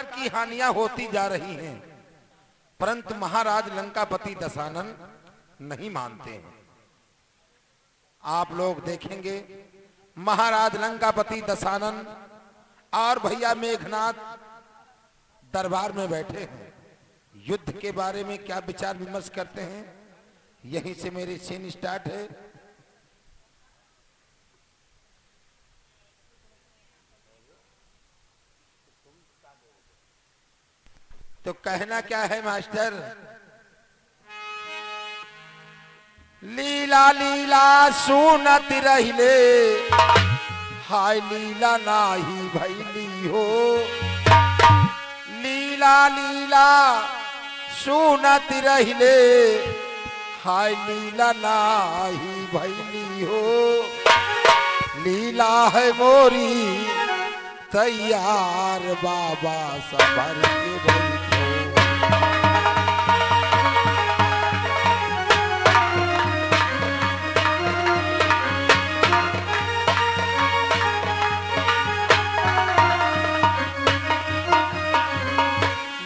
की हानियां होती जा रही हैं, परंतु महाराज लंकापति दशानन नहीं मानते हैं। आप लोग देखेंगे महाराज लंकापति दशानन और भैया मेघनाथ दरबार में बैठे हैं, युद्ध के बारे में क्या विचार विमर्श करते हैं। यहीं से मेरी सीन स्टार्ट है। तो कहना क्या है मास्टर? लीला लीला सुनत रहिले, हाय लीला नाही भैली हो। लीला लीला सुनत रहिले, हाय लीला नाही भैली हो। लीला है मोरी तैयार, बाबा संभर के बैठो।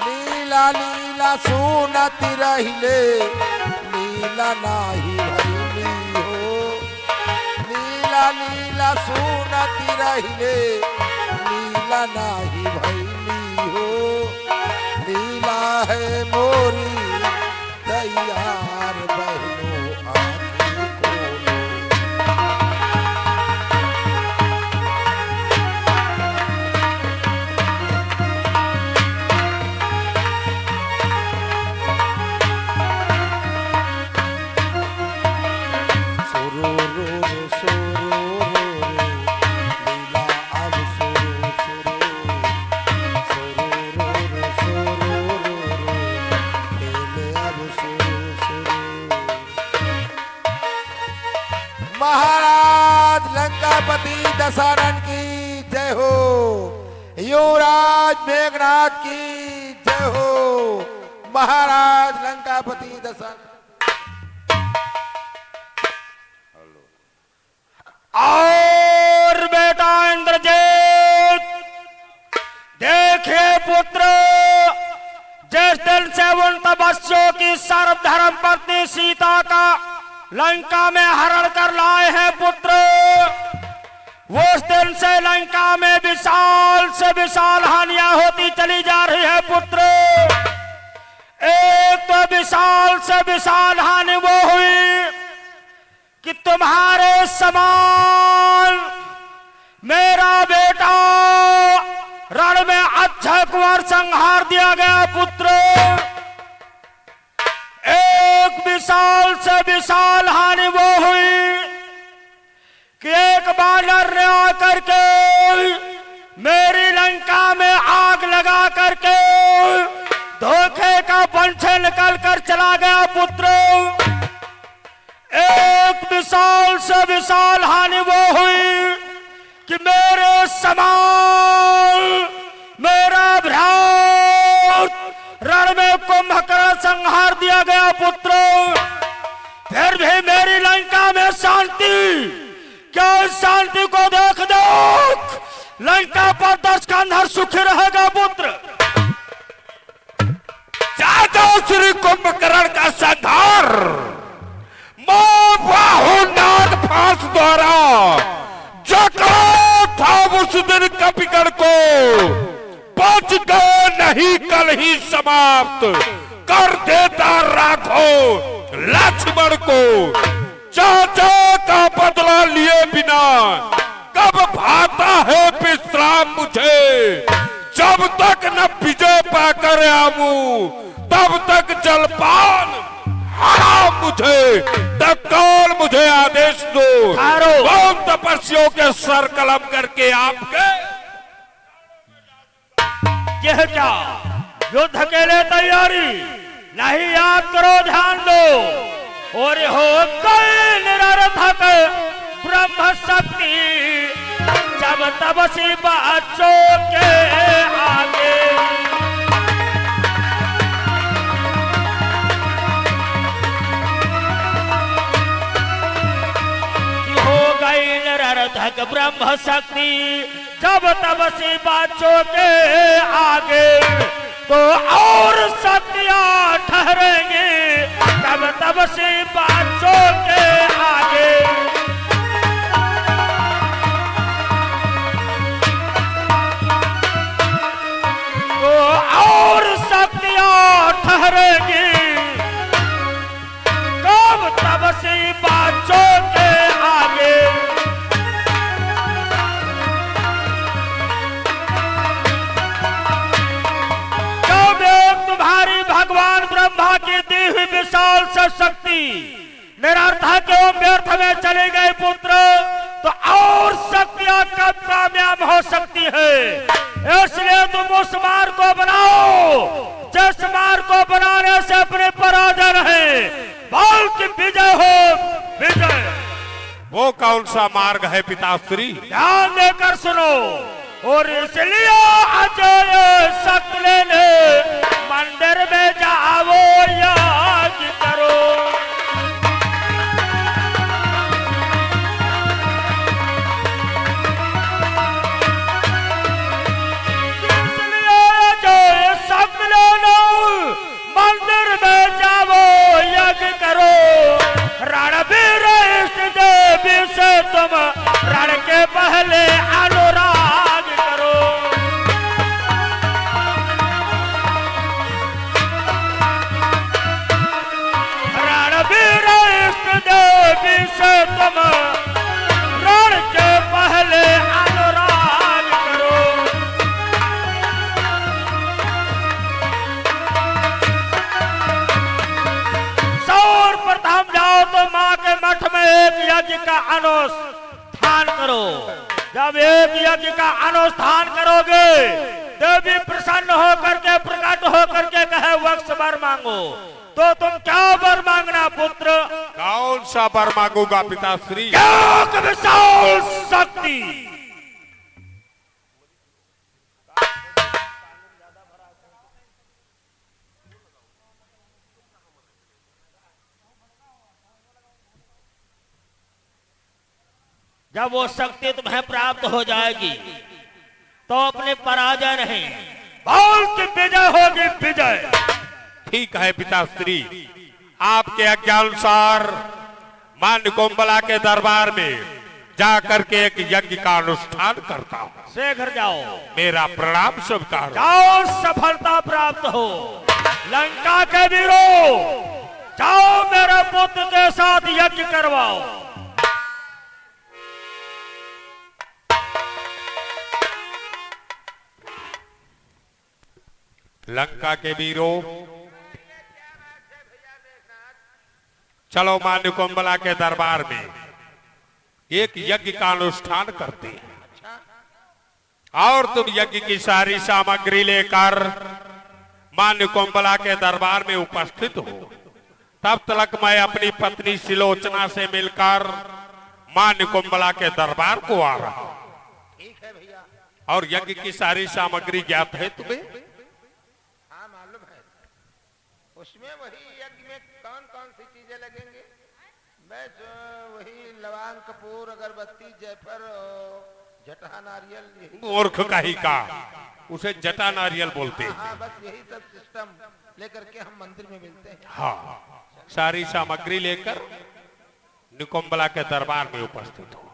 लीला लीला सुनत रहिले, लीला नाही भैली हो। लीला लीला सुनत रहिले, लीला नाही भैली हो। लीला है मोरी तैयार, बहनों आँखें खोलो। महाराज लंकापति दशानन की जय हो। युवराज मेघनाथ की जय हो। महाराज लंकापति दशानन। और बेटा इंद्रजीत, देखिए पुत्र, जिस दिन से उन तपस्वियों की सर्वधर्म पत्नी सीता का लंका में हरण कर लाए हैं पुत्र, उस दिन से लंका में विशाल से विशाल हानियां होती चली जा रही है पुत्र। एक तो विशाल से विशाल हानि वो हुई कि तुम्हारे समान मेरा बेटा रण में अक्षय कुमार संहार दिया गया पुत्र। एक विशाल से विशाल हानि वो हुई कि एक बानर ने आकर के मेरी लंका में आग लगा करके धोखे का पंछी निकल कर चला गया पुत्र। एक विशाल से विशाल हानि वो हुई कि मेरे समान मेरा भ्रात रण में कुंभकर्ण संहार दिया गया पुत्र। फिर भी मेरी लंका में शांति, क्या इस शांति को देख देख लंका पर 10 कंधर सुखी रहेगा पुत्र। चाचा श्री कुंभकर्ण का संहार नाग फांस द्वारा जगा था उस दिन कपिगण को, बच गए नहीं कल ही समाप्त कर देता राघो लक्ष्मण को। चाचा का बदला लिए बिना कब भाता है विश्राम मुझे, जब तक न विजय पाकर आऊं तब तक जलपान हराम मुझे। तत्काल मुझे आदेश दो, कौन तपस्वियों के सर कलम करके आपके यह क्या युद्ध के लिए तैयारी नहीं, याद करो, ध्यान दो। और हो गई निरर्थक ब्रह्म शक्ति, जब तपसी बच्चों के आगे। हो गई निरर्थक ब्रह्म शक्ति, जब तपसी बच्चों के आगे। तो और शक्तियां ठहरेंगे तब तब से बातों के आगे। तो और शक्तियां ठहरेंगी कब तब से बातों के आगे। तुम्हारी भगवान ब्रह्मा की दी हुई विशाल शक्ति निरर्थक एवं व्यर्थ में चले गए पुत्र, तो और शक्तियां कब कामयाब हो सकती है। इसलिए तुम उस मार्ग को बनाओ जिस मार्ग को बनाने से अपने पराजय रहे, बल्कि विजय हो। विजय वो कौन सा मार्ग है पिताश्री? ध्यान देकर सुनो। और इसलिए अजय शक्ति ने मंदिर में जाओ याद करो। इसलिए अजय शक्ति ने मंदिर में जाओ यज्ञ करो। रणवीर इष्ट देवी से तुम रण के पहले अनुराग करो। रणवीर इष्ट देवी से तुम रण के पहले अनुराग करो। सर्वप्रथम जाओ तो माँ के मठ में एक यज्ञ का अनुष्ठान करो। जब एक यज्ञ का अनुष्ठान करोगे, देवी प्रसन्न होकर के प्रकट होकर के कहे वक्ष वर मांगो, तो तुम क्या वर मांगना पुत्र? कौन सा वर मांगूंगा पिताश्री? एक विशाल शक्ति। जब वो शक्ति तुम्हें प्राप्त हो जाएगी तो अपने पराजय नहीं बल्कि विजय होगी। विजय ठीक है पिताश्री, आपके आज्ञानुसार मान्य कोम्बला के दरबार में जाकर के एक यज्ञ का अनुष्ठान करता हूँ। शीघ्र जाओ। मेरा प्रणाम स्वीकार। जाओ, सफलता प्राप्त हो। लंका के वीरों, जाओ मेरे पुत्र के साथ यज्ञ करवाओ। लंका के वीरों, चलो मान्य कोम्बला के दरबार में एक यज्ञ का अनुष्ठान करते हैं। और तुम यज्ञ की सारी सामग्री लेकर मान्य कोम्बला के दरबार में उपस्थित हो। तब तक मैं अपनी पत्नी सिलोचना से मिलकर मान्य कोम्बला के दरबार को आ रहा हूं। ठीक है भैया। और यज्ञ की सारी सामग्री ज्ञात है तुम्हें? हाँ मालूम है। उसमें वही यज्ञ में कौन कौन सी चीजें लगेंगी? बस वही लवांग, कपूर, अगरबत्ती, जयफल, जटा, नारियल, यही। मूर्ख का ही का, उसे जटा नारियल बोलते हैं। हाँ बस यही सब सिस्टम लेकर के हम मंदिर में मिलते हैं। हाँ, सारी सामग्री लेकर निकोम्बला के दरबार में उपस्थित हो।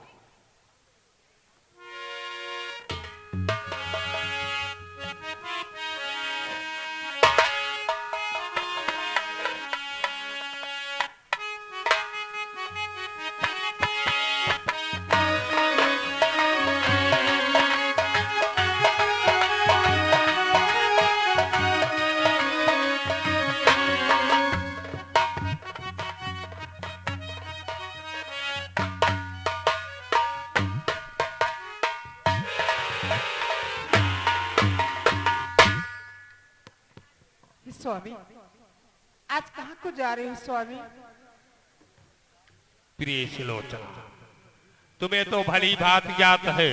स्वामी, आज कहाँ को जा रहे हो स्वामी? प्रिय सिलोचना, तुम्हें तो भली भांति ज्ञात है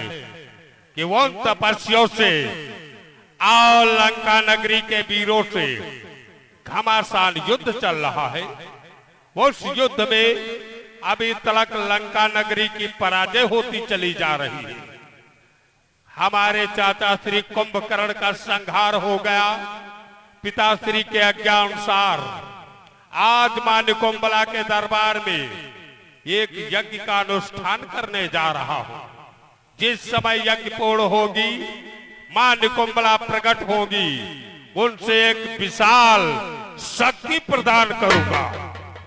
कि वो तपस्वियों से और लंका नगरी के वीरों से घमासान युद्ध चल रहा है। उस युद्ध में अभी तक लंका नगरी की पराजय होती चली जा रही है। हमारे चाचा श्री कुंभकर्ण का संहार हो गया पिताश्री के आज्ञानुसार आज मां निकुंबला के दरबार में एक यज्ञ का अनुष्ठान करने जा रहा हूं। जिस समय यज्ञ पूर्ण होगी, मां निकुंबला प्रकट होगी, उनसे एक विशाल शक्ति प्रदान करूंगा,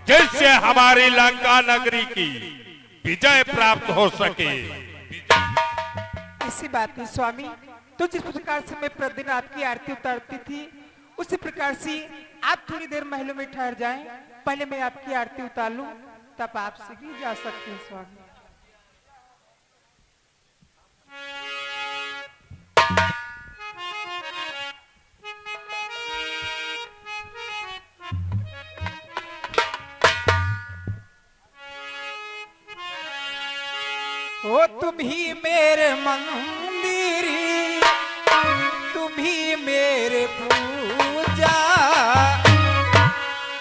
जिससे हमारी लंका नगरी की विजय प्राप्त हो सके। ऐसी बात नहीं स्वामी, तो जिस प्रकार से मैं प्रतिदिन आपकी आरती उतारती थी, उसी प्रकार से आप थोड़ी देर महलों में ठहर जाएं। पहले मैं आपकी आरती उतार लूं, तब आप सीधी जा सकते हैं स्वामी। ओ तुम ही मेरे मंदिर, तुम ही मेरे पूजा,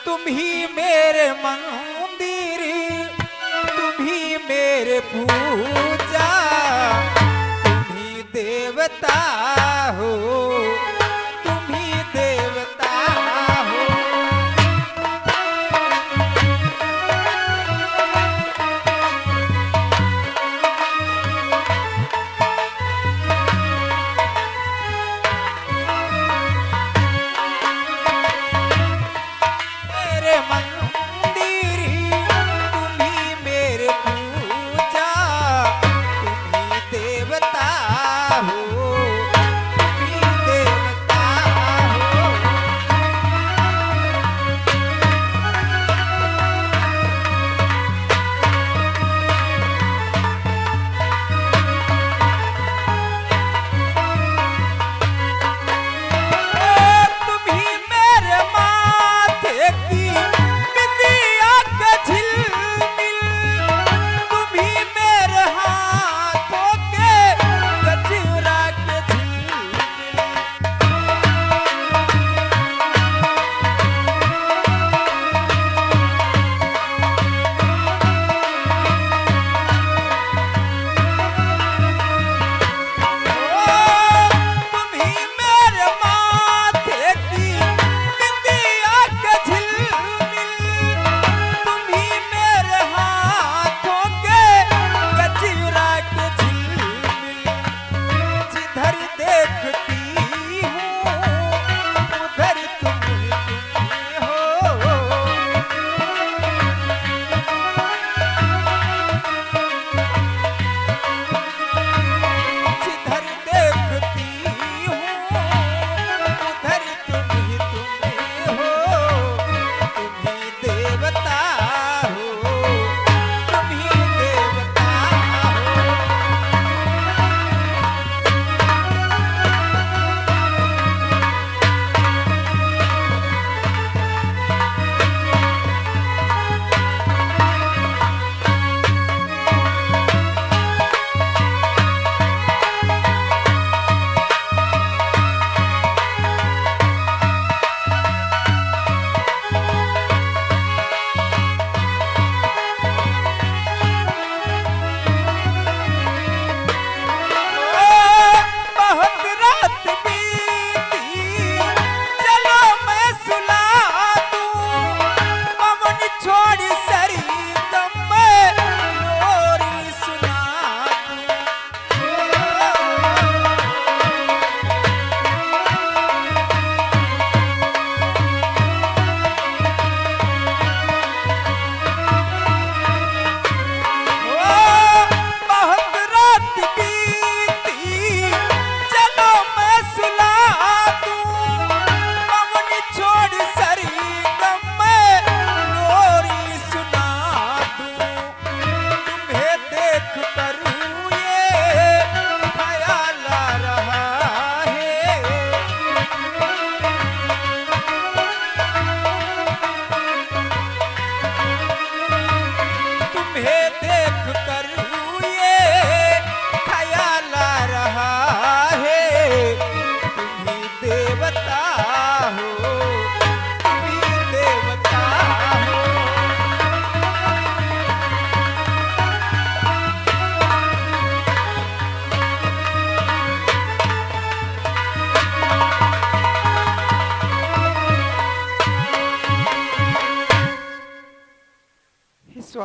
तुम ही मेरे मंदिर, तुम ही मेरे पूजा, तुम ही देवता हो, तुम ही देवता हो। मेरे मंदिर,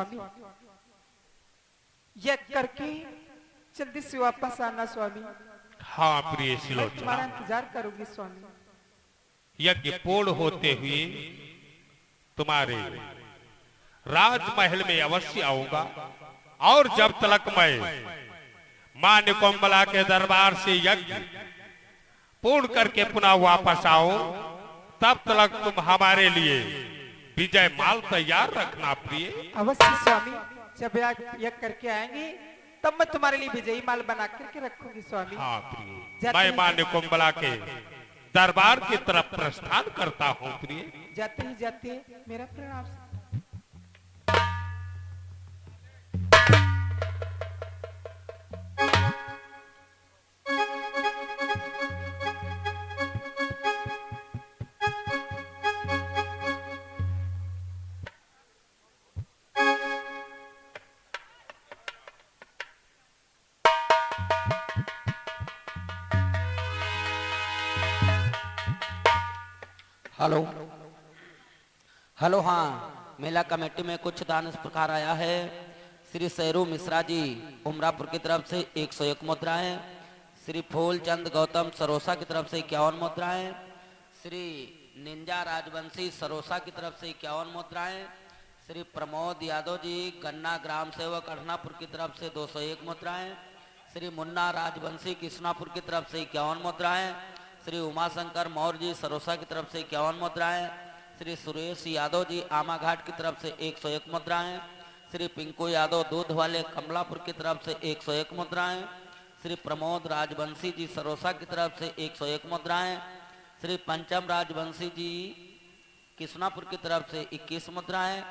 स्वामी, यज्ञ करके जल्दी से वापस आना स्वामी। हाँ प्रिय मैं सिलोचना, तुम्हारा इंतजार करूंगी स्वामी। यज्ञ पूर्ण होते हुए तुम्हारे राजमहल में अवश्य आऊंगा, और जब तक मैं मां निकोम्बला के दरबार से यज्ञ पूर्ण करके पुनः वापस आओ, तब तक तुम हमारे लिए विजय माल तैयार रखना प्रिय। अवश्य स्वामी, जब यज्ञ करके आएंगे तब मैं तुम्हारे लिए विजयी माल बना करके रखूंगी स्वामी। हाँ प्रिय, मैं मां निकोम्बला के दरबार की तरफ प्रस्थान करता हूँ प्रिय। जाते ही जाते मेरा प्रणाम। हेलो हेलो, हाँ मेला कमेटी में कुछ दान इस प्रकार आया है। श्री सैरू मिश्रा जी उमरापुर की तरफ से 101 मुद्राएं, श्री फूलचंद गौतम सरोसा की तरफ से 51 मुद्राएं, श्री निंजा राजवंशी सरोसा की तरफ से 51 मुद्राएं, श्री प्रमोद यादव जी गन्ना ग्राम सेवक अढ़नापुर की तरफ से 201 मुद्राएं, श्री मुन्ना राजवंशी कृष्णापुर की तरफ से 51 मुद्राएं, श्री उमाशंकर मौर्य जी सरोसा की तरफ से 51 मुद्राएं, श्री सुरेश यादव जी आमा घाट की तरफ से 101 मुद्राएं, श्री पिंकू यादव दूध वाले कमलापुर की तरफ से 101 मुद्राएं, श्री प्रमोद राजवंशी जी सरोसा की तरफ से 101 मुद्राएं, श्री पंचम राजवंशी जी कृष्णापुर की तरफ से 21 मुद्राएं,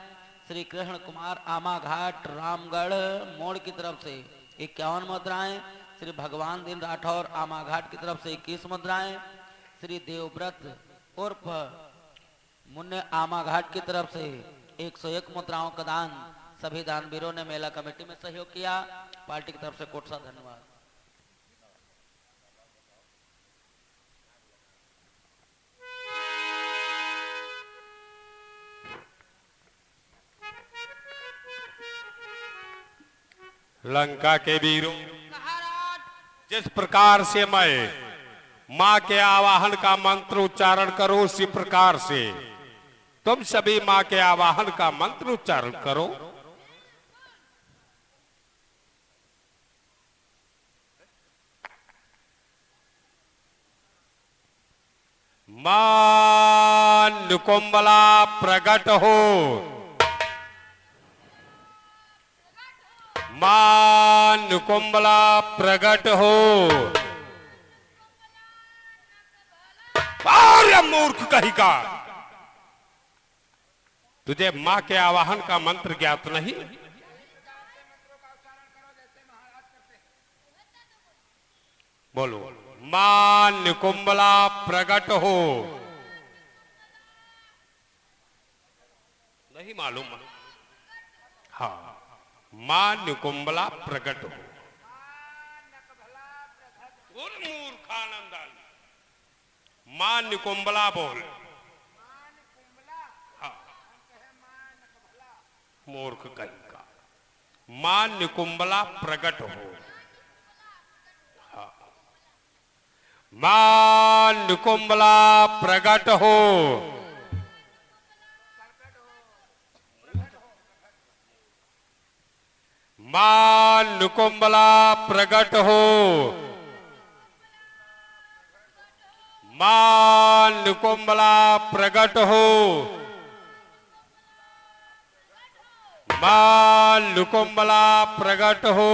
श्री कृष्ण कुमार आमा घाट रामगढ़ मोड़ की तरफ से 51 मुद्राएं, श्री भगवान दिन राठौर आमा घाट की तरफ से 21 मुद्राएं, श्री देवव्रत उर्फ मुन्ने आमा घाट की तरफ से 101 मुद्राओं का दान सभी दानवीरों ने मेला कमेटी में सहयोग किया। पार्टी की तरफ से कोट सा धन्यवाद। लंका के वीरों, जिस प्रकार से मैं मां के आवाहन का मंत्र उच्चारण करूं, उसी प्रकार से तुम सभी मां के आवाहन का मंत्र उच्चारण करो। मां निकोम्बला प्रकट हो, मां निकोम्बला प्रकट हो। अरे मूर्ख कहीं का, तुझे मां के आवाहन का मंत्र ज्ञात नहीं? बोलो, मां निकोम्बला प्रकट हो। नहीं मालूम? हाँ, मां निकोम्बला प्रकट हो। मूर्खानंद, मां निकोम्बला बोल। हाँ, मूर्ख कहीं का, मां निकोम्बला प्रकट हो। हाँ, मां निकोम्बला प्रकट हो। मां निकोम्बला प्रकट हो। मां निकोम्बला प्रकट हो। मां निकोम्बला प्रकट हो।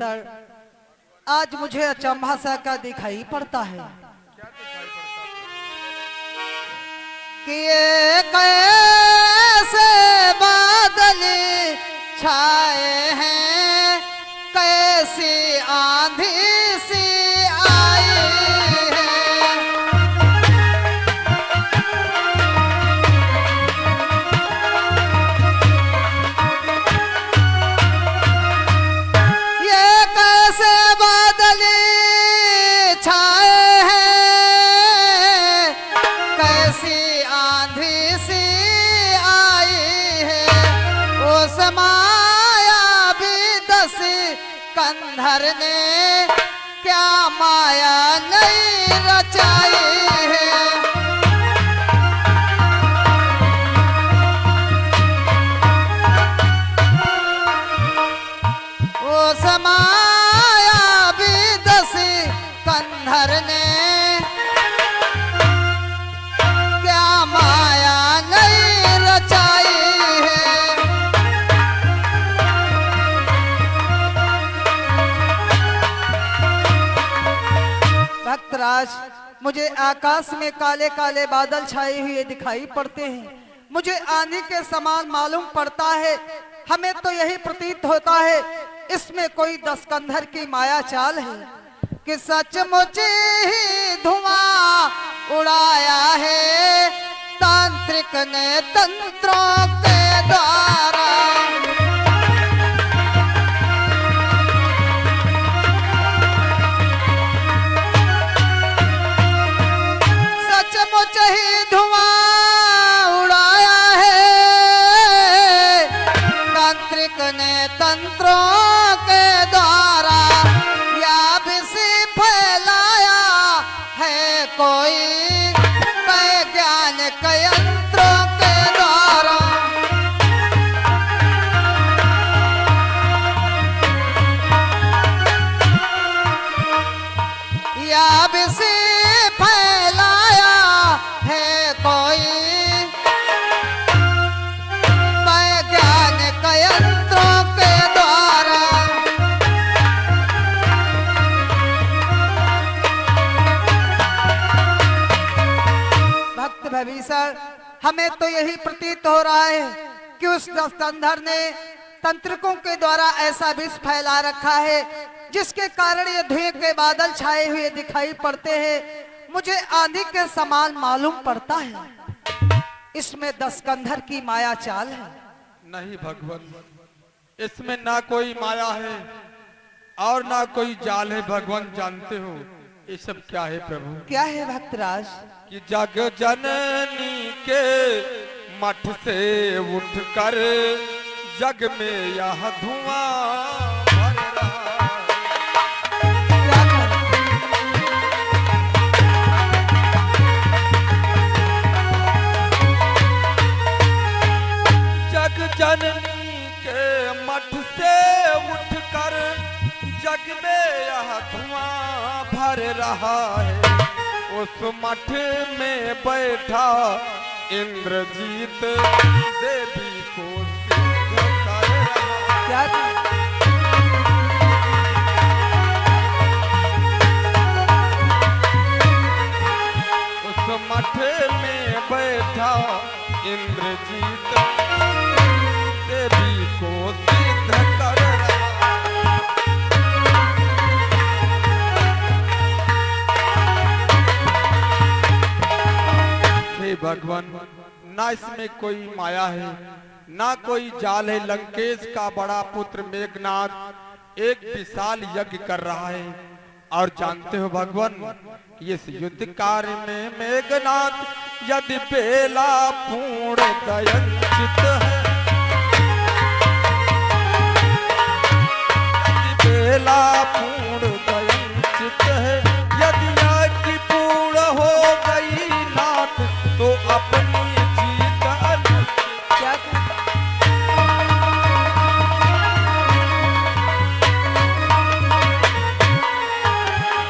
भविष्य आज मुझे अचंभा सा का दिखाई पड़ता है कि ये कैसे बादल छाए हैं, कैसी आंधी सी आई है। ये कैसे बादल छाए हैं, कैसी आंधी सी आई है। उस मायावी दस कंधर ने क्या माया नहीं रचाई है। उस मायावी दस कंधर ने क्या माया नहीं रचाई है। भक्तराज, मुझे आकाश में काले काले बादल छाए हुए दिखाई पड़ते हैं, मुझे आंधी के समान मालूम पड़ता है। हमें तो यही प्रतीत होता है इसमें कोई दसकंधर की माया चाल है कि सचमुच ही धुआं उड़ाया है तांत्रिक ने तंत्रों के द्वारा। सचमुच ही धुआं उड़ाया है तांत्रिक ने तंत्रों के द्वारा। या विषि फैलाया है कोई वैज्ञानिक यंत्रों के द्वारा। या विषि फैलाया है कोई वैज्ञानिक यंत्रों के द्वारा। भक्त भविष्य, हमें तो यही प्रतीत हो रहा है कि उस दस्तंधर ने तंत्रिकों के द्वारा ऐसा विष फैला रखा है जिसके कारण ये धुएं के बादल छाए हुए दिखाई पड़ते हैं। मुझे आंधी के समान मालूम पड़ता है इसमें दसकंधर की माया चाल है। नहीं भगवान, इसमें ना कोई माया है और ना कोई जाल है। भगवान जानते हो ये सब क्या है प्रभु? क्या है भक्तराज? कि जग जननी के मठ से उठकर जग में यह धुआं भर रहा है। क्या कर- जग जननी के मठ से उठकर जग में यह धुआं भर रहा है। उस मठ में बैठा इंद्रजीत देवी को सिद्ध कर रहा है। क्या उस मठ में बैठा इंद्रजीत देवी को सिद्ध कर रहा है। हे भगवान, ना इसमें कोई माया है ना कोई जाल है। लंकेश का बड़ा पुत्र मेघनाथ एक विशाल यज्ञ कर रहा है और जानते हो भगवान, इस युद्ध कार्य में मेघनाथ यदि बेला पूर्ण दयंचित है। यदि बेला पूर्ण दयंचित है, यदि यज्ञ पूर्ण हो गई नाथ तो अपनी जीत अनिश्चित। क्या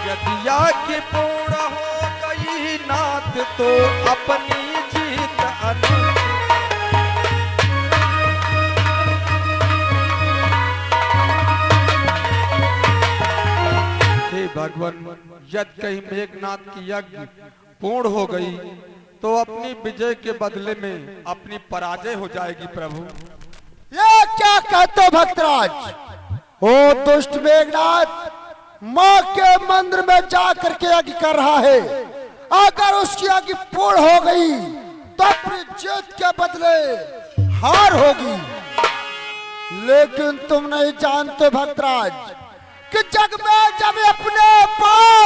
यदि यज्ञ पूर्ण हो गई नाथ तो अपनी जीत अनिश्चित। भगवान, यदि कहीं मेघनाथ की यज्ञ पूर्ण हो गई तो अपनी विजय के बदले में अपनी पराजय हो जाएगी प्रभु। ये क्या कहते हो भक्तराज? ओ दुष्ट मेघनाथ माँ के मंदिर में जाकर के यज्ञ कर रहा है, अगर उसकी यज्ञ पूर्ण हो गई तो अपनी जीत के बदले हार होगी। लेकिन तुम नहीं जानते भक्तराज कि जग में जब अपने पांव